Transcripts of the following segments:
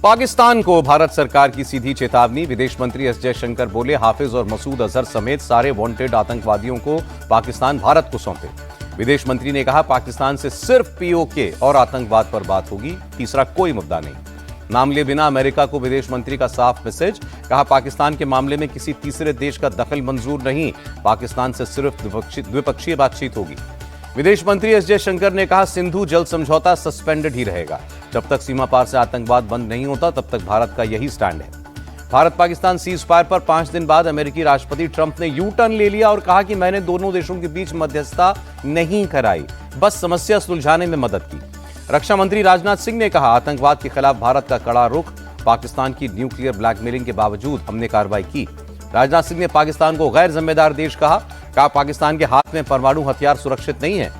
पाकिस्तान को भारत सरकार की सीधी चेतावनी। विदेश मंत्री एस जयशंकर बोले, हाफिज और मसूद अजहर समेत सारे वांटेड आतंकवादियों को पाकिस्तान भारत को सौंपे। विदेश मंत्री ने कहा, पाकिस्तान से सिर्फ पीओके और आतंकवाद पर बात होगी, तीसरा कोई मुद्दा नहीं। नाम लिए बिना अमेरिका को विदेश मंत्री का साफ मैसेज। कहा, पाकिस्तान के मामले में किसी तीसरे देश का दखल मंजूर नहीं, पाकिस्तान से सिर्फ द्विपक्षीय बातचीत होगी। विदेश मंत्री एस जयशंकर ने कहा, सिंधु जल समझौता सस्पेंडेड ही रहेगा। जब तक सीमा पार से आतंकवाद बंद नहीं होता तब तक भारत का यही स्टैंड है। भारत पाकिस्तान सीज फायर पर 5 दिन बाद अमेरिकी राष्ट्रपति ट्रंप ने यू टर्न ले लिया और कहा कि मैंने दोनों देशों के बीच मध्यस्थता नहीं कराई, बस समस्या सुलझाने में मदद की। रक्षा मंत्री राजनाथ सिंह ने कहा, आतंकवाद के खिलाफ भारत का कड़ा रुख, पाकिस्तान की न्यूक्लियर ब्लैकमेलिंग के बावजूद हमने कार्रवाई की। राजनाथ सिंह ने पाकिस्तान को गैर जिम्मेदार देश कहा, पाकिस्तान के हाथ में परमाणु हथियार सुरक्षित नहीं है।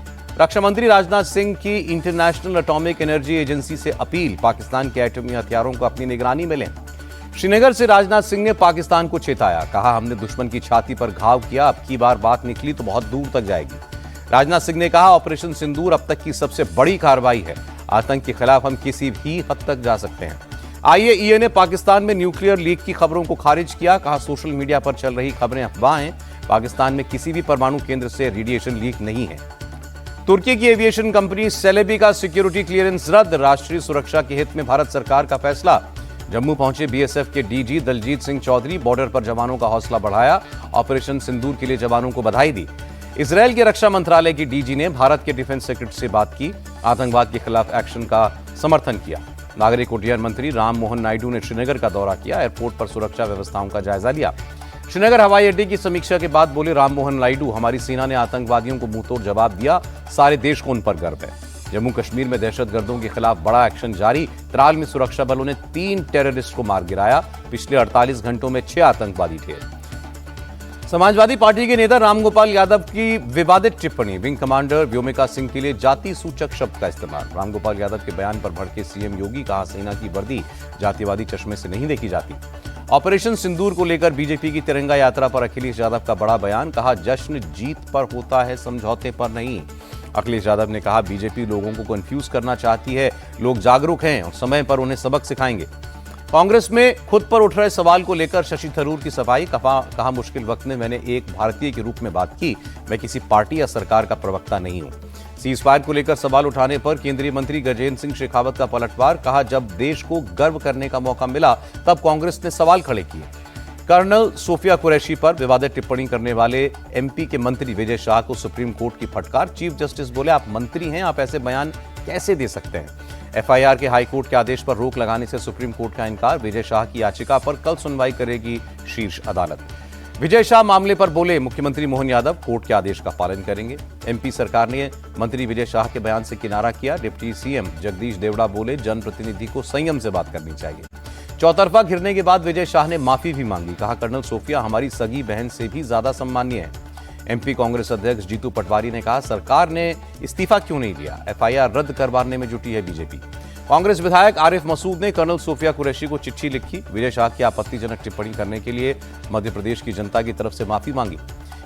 रक्षा मंत्री राजनाथ सिंह की इंटरनेशनल एटॉमिक एनर्जी एजेंसी से अपील, पाकिस्तान के एटमी हथियारों को अपनी निगरानी में लें। श्रीनगर से राजनाथ सिंह ने पाकिस्तान को चेताया, कहा, हमने दुश्मन की छाती पर घाव किया, अब की बार बात निकली तो बहुत दूर तक जाएगी। राजनाथ सिंह ने कहा, ऑपरेशन सिंदूर अब तक की सबसे बड़ी कार्रवाई है, आतंक के खिलाफ हम किसी भी हद तक जा सकते हैं। आईएईए ने पाकिस्तान में न्यूक्लियर लीक की खबरों को खारिज किया, कहा, सोशल मीडिया पर चल रही खबरें अफवाह हैं, पाकिस्तान में किसी भी परमाणु केंद्र से रेडिएशन लीक नहीं है। तुर्की की एविएशन कंपनी सेलेबी का सिक्योरिटी क्लियरेंस रद्द, राष्ट्रीय सुरक्षा के हित में भारत सरकार का फैसला। जम्मू पहुंचे बीएसएफ के डीजी दलजीत सिंह चौधरी, बॉर्डर पर जवानों का हौसला बढ़ाया, ऑपरेशन सिंदूर के लिए जवानों को बधाई दी। इजरायल के रक्षा मंत्रालय की डीजी ने भारत के डिफेंस सेक्रेटरी से बात की, आतंकवाद के खिलाफ एक्शन का समर्थन किया। नागरिक उड्डयन मंत्री राम मोहन नायडू ने श्रीनगर का दौरा किया, एयरपोर्ट पर सुरक्षा व्यवस्थाओं का जायजा लिया। श्रीनगर हवाई अड्डे की समीक्षा के बाद बोले राम मोहन नायडू, हमारी सेना ने आतंकवादियों को मुंहतोड़ जवाब दिया, सारे देश को उन पर गर्व है। जम्मू कश्मीर में दहशतगर्दों के खिलाफ बड़ा एक्शन जारी, त्राल में सुरक्षा बलों ने 3 टेररिस्ट को मार गिराया, पिछले 48 घंटों में 6 आतंकवादी ढेर। समाजवादी पार्टी के नेता रामगोपाल यादव की विवादित टिप्पणी, विंग कमांडर व्योमिका सिंह के लिए जाति सूचक शब्द का इस्तेमाल। रामगोपाल यादव के बयान पर भड़के सीएम योगी, कहा, सेना की वर्दी जातिवादी चश्मे से नहीं देखी जाती। ऑपरेशन सिंदूर को लेकर बीजेपी की तिरंगा यात्रा पर अखिलेश यादव का बड़ा बयान, कहा, जश्न जीत पर होता है, समझौते पर नहीं। अखिलेश यादव ने कहा, बीजेपी लोगों को कंफ्यूज करना चाहती है, लोग जागरूक हैं और समय पर उन्हें सबक सिखाएंगे। कांग्रेस में खुद पर उठ रहे सवाल को लेकर शशि थरूर की सफाई, कहा, मुश्किल वक्त में मैंने एक भारतीय के रूप में बात की, मैं किसी पार्टी या सरकार का प्रवक्ता नहीं हूं। सीज फायर को लेकर सवाल उठाने पर केंद्रीय मंत्री गजेंद्र सिंह शेखावत का पलटवार, कहा, जब देश को गर्व करने का मौका मिला तब कांग्रेस ने सवाल खड़े किए। कर्नल सोफिया कुरैशी पर विवादित टिप्पणी करने वाले एमपी के मंत्री विजय शाह को सुप्रीम कोर्ट की फटकार। चीफ जस्टिस बोले, आप मंत्री हैं, आप ऐसे बयान कैसे दे सकते हैं। एफआईआर के हाईकोर्ट के आदेश पर रोक लगाने से सुप्रीम कोर्ट का इनकार, विजय शाह की याचिका पर कल सुनवाई करेगी शीर्ष अदालत। विजय शाह मामले पर बोले, मुख्यमंत्री मोहन यादव कोर्ट के आदेश का पालन करेंगे। एमपी सरकार ने मंत्री विजय शाह के बयान से किनारा किया। डिप्टी सीएम जगदीश देवड़ा बोले, जनप्रतिनिधि को संयम से बात करनी चाहिए। चौतरफा घिरने के बाद विजय शाह ने माफी भी मांगी, कहा, कर्नल सोफिया हमारी सगी बहन से भी ज्यादा सम्मानीय है। एमपी कांग्रेस अध्यक्ष जीतू पटवारी ने कहा, सरकार ने इस्तीफा क्यों नहीं दिया, एफआईआर रद्द करवाने में जुटी है बीजेपी। कांग्रेस विधायक आरिफ मसूद ने कर्नल सोफिया कुरैशी को चिट्ठी लिखी, विजय शाह की आपत्तिजनक टिप्पणी करने के लिए मध्य प्रदेश की जनता की तरफ से माफी मांगी।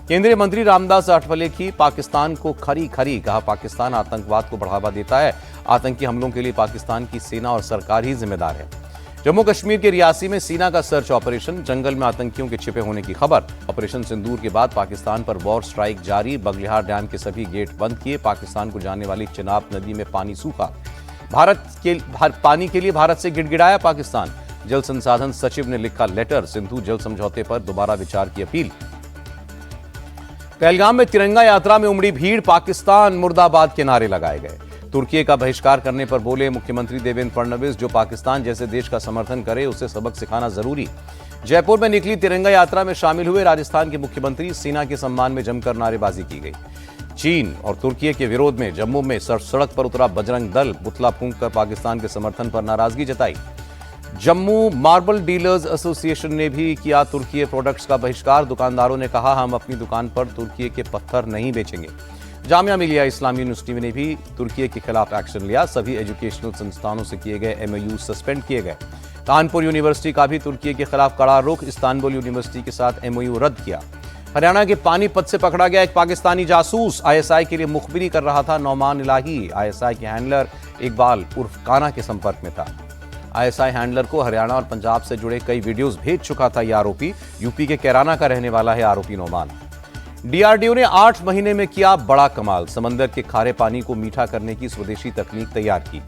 केंद्रीय मंत्री रामदास आठवले की पाकिस्तान को खरी खरी, कहा, पाकिस्तान आतंकवाद को बढ़ावा देता है, आतंकी हमलों के लिए पाकिस्तान की सेना और सरकार ही जिम्मेदार है। जम्मू कश्मीर के रियासी में सेना का सर्च ऑपरेशन, जंगल में आतंकियों के छिपे होने की खबर। ऑपरेशन सिंदूर के बाद पाकिस्तान पर वॉर स्ट्राइक जारी, बगलिहार डैम के सभी गेट बंद किए, पाकिस्तान को जाने वाली चिनाब नदी में पानी सूखा। पानी के लिए भारत से गिड़गिड़ाया पाकिस्तान। जल संसाधन सचिव ने लिखा लेटर, सिंधु जल समझौते पर दोबारा विचार की अपील। पहलगाम में तिरंगा यात्रा में उमड़ी भीड़, पाकिस्तान मुर्दाबाद के नारे लगाए गए। तुर्की का बहिष्कार करने पर बोले मुख्यमंत्री देवेंद्र फडणवीस, जो पाकिस्तान जैसे देश का समर्थन करे उसे सबक सिखाना जरूरी। जयपुर में निकली तिरंगा यात्रा में शामिल हुए राजस्थान के मुख्यमंत्री, सेना के सम्मान में जमकर नारेबाजी की गई। चीन और तुर्की के विरोध में जम्मू में सड़क पर उतरा बजरंग दल, पुतला फूंककर पाकिस्तान के समर्थन पर नाराजगी जताई। जम्मू मार्बल डीलर्स एसोसिएशन ने भी किया तुर्की प्रोडक्ट्स का बहिष्कार। दुकानदारों ने कहा, हम अपनी दुकान पर तुर्की के पत्थर नहीं बेचेंगे। जामिया मिलिया इस्लामी यूनिवर्सिटी ने भी तुर्की के खिलाफ एक्शन लिया। सभी एजुकेशनल संस्थानों से किए गए एमओयू सस्पेंड किए गए। कानपुर यूनिवर्सिटी का भी तुर्की के खिलाफ कड़ा रुख, इस्तांबुल यूनिवर्सिटी के साथ एमओयू रद्द किया। हरियाणा के पानीपत से पकड़ा गया एक पाकिस्तानी जासूस, आईएसआई के लिए मुखबिरी कर रहा था। नौमान इलाही आईएसआई के हैंडलर इकबाल उर्फ काना के संपर्क में था। आईएसआई हैंडलर को हरियाणा और पंजाब से जुड़े कई वीडियोस भेज चुका था यह आरोपी। यूपी के कैराना का रहने वाला है आरोपी नौमान। डीआरडीओ ने 8 महीने में किया बड़ा कमाल, समंदर के खारे पानी को मीठा करने की स्वदेशी तकनीक तैयार की।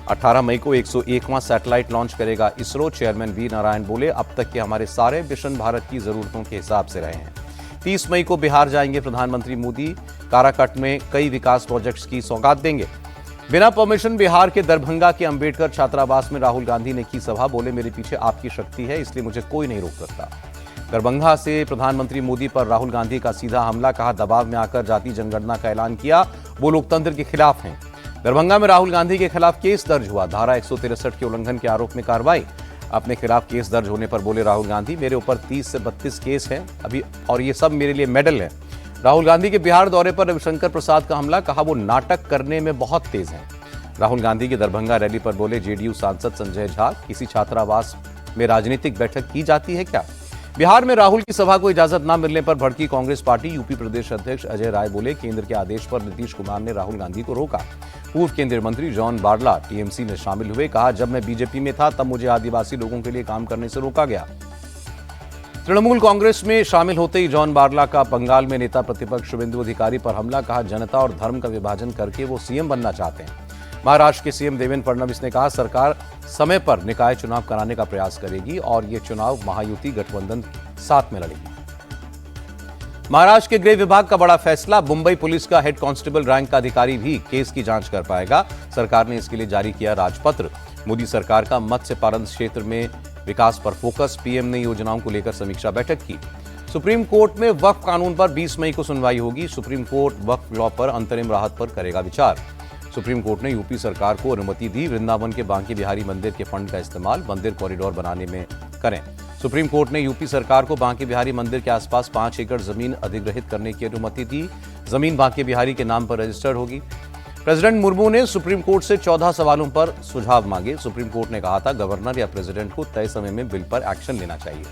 18 मई को 101वां सैटेलाइट लॉन्च करेगा इसरो। चेयरमैन वी नारायण बोले, अब तक के हमारे सारे मिशन भारत की जरूरतों के हिसाब से रहे हैं। 30 मई को बिहार जाएंगे प्रधानमंत्री मोदी, काराकट में कई विकास प्रोजेक्ट्स की सौगात देंगे। बिना परमिशन बिहार के दरभंगा के अंबेडकर छात्रावास में राहुल गांधी ने की सभा, बोले मेरे पीछे आपकी शक्ति है, इसलिए मुझे कोई नहीं रोक सकता। दरभंगा से प्रधानमंत्री मोदी पर राहुल गांधी का सीधा हमला, कहा दबाव में आकर जाति जनगणना का ऐलान किया, वो लोकतंत्र के खिलाफ हैं। दरभंगा में राहुल गांधी के खिलाफ केस दर्ज हुआ, धारा 163 के उल्लंघन के आरोप में कार्रवाई। अपने खिलाफ केस दर्ज होने पर बोले राहुल गांधी, मेरे ऊपर 30 से 32 केस हैं अभी और ये सब मेरे लिए मेडल है। राहुल गांधी के बिहार दौरे पर रविशंकर प्रसाद का हमला, कहा वो नाटक करने में बहुत तेज हैं। राहुल गांधी की दरभंगा रैली पर बोले जेडीयू सांसद संजय झा, किसी छात्रावास में राजनीतिक बैठक की जाती है क्या? बिहार में राहुल की सभा को इजाजत न मिलने पर भड़की कांग्रेस पार्टी। यूपी प्रदेश अध्यक्ष अजय राय बोले, केंद्र के आदेश पर नीतीश कुमार ने राहुल गांधी को रोका। पूर्व केंद्रीय मंत्री जॉन बारला टीएमसी में शामिल हुए, कहा जब मैं बीजेपी में था तब मुझे आदिवासी लोगों के लिए काम करने से रोका गया। तृणमूल कांग्रेस में शामिल होते ही जॉन बारला का बंगाल में नेता प्रतिपक्ष शुभेंदु अधिकारी पर हमला, कहा जनता और धर्म का विभाजन करके वो सीएम बनना चाहते हैं। महाराष्ट्र के सीएम देवेंद्र फडणवीस ने कहा सरकार समय पर निकाय चुनाव कराने का प्रयास करेगी और ये चुनाव महायुति गठबंधन साथ में लड़ेगी। महाराष्ट्र के गृह विभाग का बड़ा फैसला, मुंबई पुलिस का हेड कांस्टेबल रैंक का अधिकारी भी केस की जांच कर पाएगा। सरकार ने इसके लिए जारी किया राजपत्र। मोदी सरकार का मत्स्य पालन क्षेत्र में विकास पर फोकस, पीएम ने योजनाओं को लेकर समीक्षा बैठक की। सुप्रीम कोर्ट में वक्फ कानून पर 20 मई को सुनवाई होगी। सुप्रीम कोर्ट वक्फ लॉ पर अंतरिम राहत पर करेगा विचार। सुप्रीम कोर्ट ने यूपी सरकार को अनुमति दी, वृंदावन के बांके बिहारी मंदिर के फंड का इस्तेमाल मंदिर कॉरिडोर बनाने में करें। सुप्रीम कोर्ट ने यूपी सरकार को बांके बिहारी मंदिर के आसपास 5 एकड़ जमीन अधिग्रहित करने की अनुमति दी। जमीन बांके बिहारी के नाम पर रजिस्टर्ड होगी। प्रेसिडेंट मुर्मू ने सुप्रीम कोर्ट से 14 सवालों पर सुझाव मांगे। सुप्रीम कोर्ट ने कहा था गवर्नर या प्रेसिडेंट को तय समय में बिल पर एक्शन लेना चाहिए।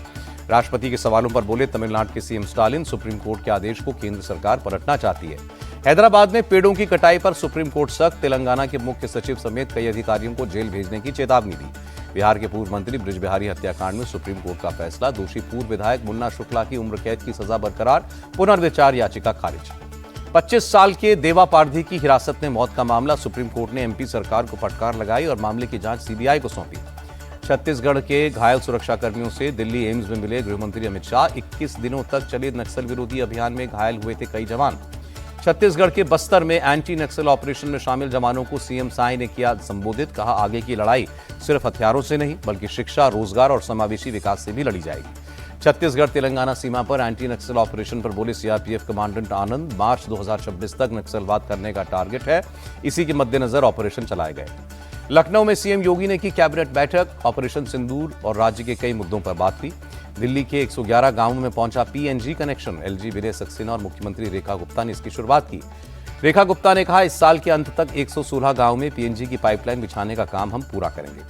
राष्ट्रपति के सवालों पर बोले तमिलनाडु के सीएम स्टालिन, सुप्रीम कोर्ट के आदेश को केंद्र सरकार पलटना चाहती है। हैदराबाद में पेड़ों की कटाई पर सुप्रीम कोर्ट सख्त, तेलंगाना के मुख्य सचिव समेत कई अधिकारियों को जेल भेजने की चेतावनी दी। बिहार के पूर्व मंत्री बृज बिहारी हत्याकांड में सुप्रीम कोर्ट का फैसला, दोषी पूर्व विधायक मुन्ना शुक्ला की उम्र कैद की सजा बरकरार, पुनर्विचार याचिका खारिज। 25 साल के देवा पारधी की हिरासत में मौत का मामला, सुप्रीम कोर्ट ने एमपी सरकार को फटकार लगाई और मामले की जांच सीबीआई को सौंपी। छत्तीसगढ़ के घायल सुरक्षाकर्मियों से दिल्ली एम्स में मिले गृहमंत्री अमित शाह। 21 दिनों तक चले नक्सल विरोधी अभियान में घायल हुए थे कई जवान। छत्तीसगढ़ के बस्तर में एंटी नक्सल ऑपरेशन में शामिल जवानों को सीएम साई ने किया संबोधित, कहा आगे की लड़ाई सिर्फ हथियारों से नहीं बल्कि शिक्षा, रोजगार और समावेशी विकास से भी लड़ी जाएगी। छत्तीसगढ़ तेलंगाना सीमा पर एंटी नक्सल ऑपरेशन पर बोले सीआरपीएफ कमांडेंट आनंद, मार्च 2026 तक नक्सलवाद करने का टारगेट है, इसी के मद्देनजर ऑपरेशन चलाए गए। लखनऊ में सीएम योगी ने की कैबिनेट बैठक, ऑपरेशन सिंदूर और राज्य के कई मुद्दों पर बात की। दिल्ली के 111 गांवों में पहुंचा PNG connection, LG Vinay Saxena और मुख्यमंत्री रेखा गुप्ता ने इसकी शुरुआत की। रेखा गुप्ता ने कहा इस साल के अंत तक 116 गांवों में पीएनजी की पाइपलाइन बिछाने का काम हम पूरा करेंगे।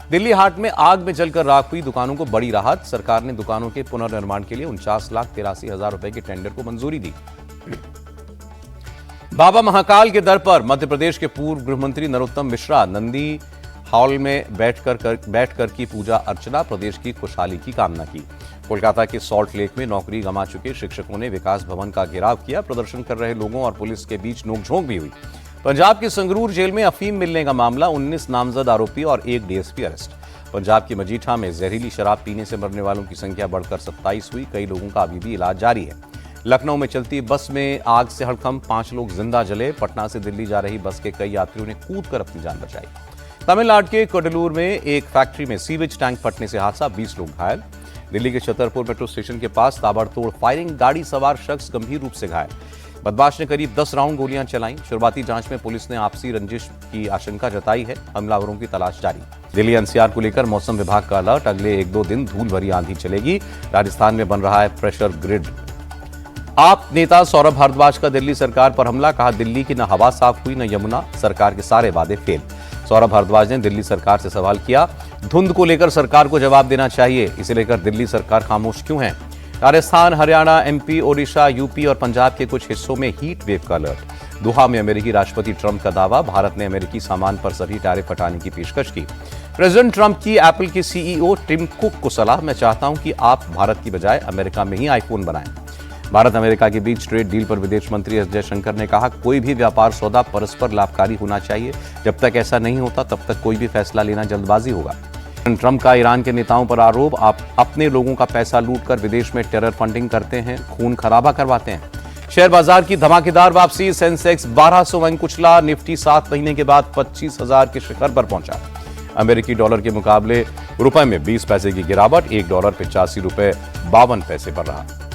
दिल्ली हाट में आग में जलकर राख हुई दुकानों को बड़ी राहत, सरकार ने दुकानों के पुनर्निर्माण के लिए 49,83,000 रुपए के टेंडर को मंजूरी दी। बाबा महाकाल के दर पर मध्य प्रदेश के पूर्व गृहमंत्री नरोत्तम मिश्रा, नंदी हॉल में बैठकर की पूजा अर्चना, प्रदेश की खुशहाली की कामना की। कोलकाता के सॉल्ट लेक में नौकरी गंवा चुके शिक्षकों ने विकास भवन का घेराव किया। प्रदर्शन कर रहे लोगों और पुलिस के बीच नोकझोंक भी हुई। पंजाब के संगरूर जेल में अफीम मिलने का मामला, 19 नामजद आरोपी और 1 डीएसपी अरेस्ट। पंजाब की मजीठा में जहरीली शराब पीने से मरने वालों की संख्या बढ़कर 27 हुई। कई लोगों का अभी भी इलाज जारी है। लखनऊ में चलती बस में आग से हड़कंप, 5 लोग जिंदा जले। पटना से दिल्ली जा रही बस के कई यात्रियों ने कूदकर अपनी जान बचाई। तमिलनाडु के कोडलूर में एक फैक्ट्री में सीवेज टैंक फटने से हादसा, 20 लोग घायल। दिल्ली के छतरपुर मेट्रो स्टेशन के पास ताबड़तोड़ फायरिंग, गाड़ी सवार शख्स गंभीर रूप से घायल। बदमाश ने करीब 10 राउंड गोलियां चलाईं। शुरुआती जांच में पुलिस ने आपसी रंजिश की आशंका जताई है। हमलावरों की तलाश जारी। दिल्ली एनसीआर को लेकर मौसम विभाग का अलर्ट, अगले 1-2 दिन धूल भरी आंधी चलेगी। राजस्थान में बन रहा है प्रेशर ग्रिड। आप नेता सौरभ भारद्वाज का दिल्ली सरकार पर हमला, कहा दिल्ली की न हवा साफ हुई न यमुना, सरकार के सारे वादे फेल। सौरभ भारद्वाज ने दिल्ली सरकार से सवाल किया, धुंध को लेकर सरकार को जवाब देना चाहिए, इसे लेकर दिल्ली सरकार खामोश क्यों है। राजस्थान, हरियाणा, एमपी, ओडिशा, यूपी और पंजाब के कुछ हिस्सों में हीट वेव का अलर्ट। दोहा में अमेरिकी राष्ट्रपति ट्रंप का दावा, भारत ने अमेरिकी सामान पर सभी टैरिफ हटाने की पेशकश की। प्रेसिडेंट ट्रंप की एप्पल के सीईओ टिम कुक को सलाह, मैं चाहता हूं कि आप भारत की बजाय अमेरिका में ही आईफोन बनाएं। भारत अमेरिका के बीच ट्रेड डील पर विदेश मंत्री एस जयशंकर ने कहा, कोई भी व्यापार सौदा परस्पर लाभकारी होना चाहिए। जब तक ऐसा नहीं होता तब तक कोई भी फैसला लेना जल्दबाजी होगा। ट्रंप का ईरान के नेताओं पर आरोप, आप अपने लोगों का पैसा लूटकर विदेश में टेरर फंडिंग करते हैं, खून खराबा करवाते हैं। शेयर बाजार की धमाकेदार वापसी, सेंसेक्स 1200 अंक कुचला, निफ्टी 7 महीने के बाद 25,000 के शिखर पर पहुंचा। अमेरिकी डॉलर के मुकाबले रुपए में 20 पैसे की गिरावट, $1 85 रुपए 52 पैसे पर रहा।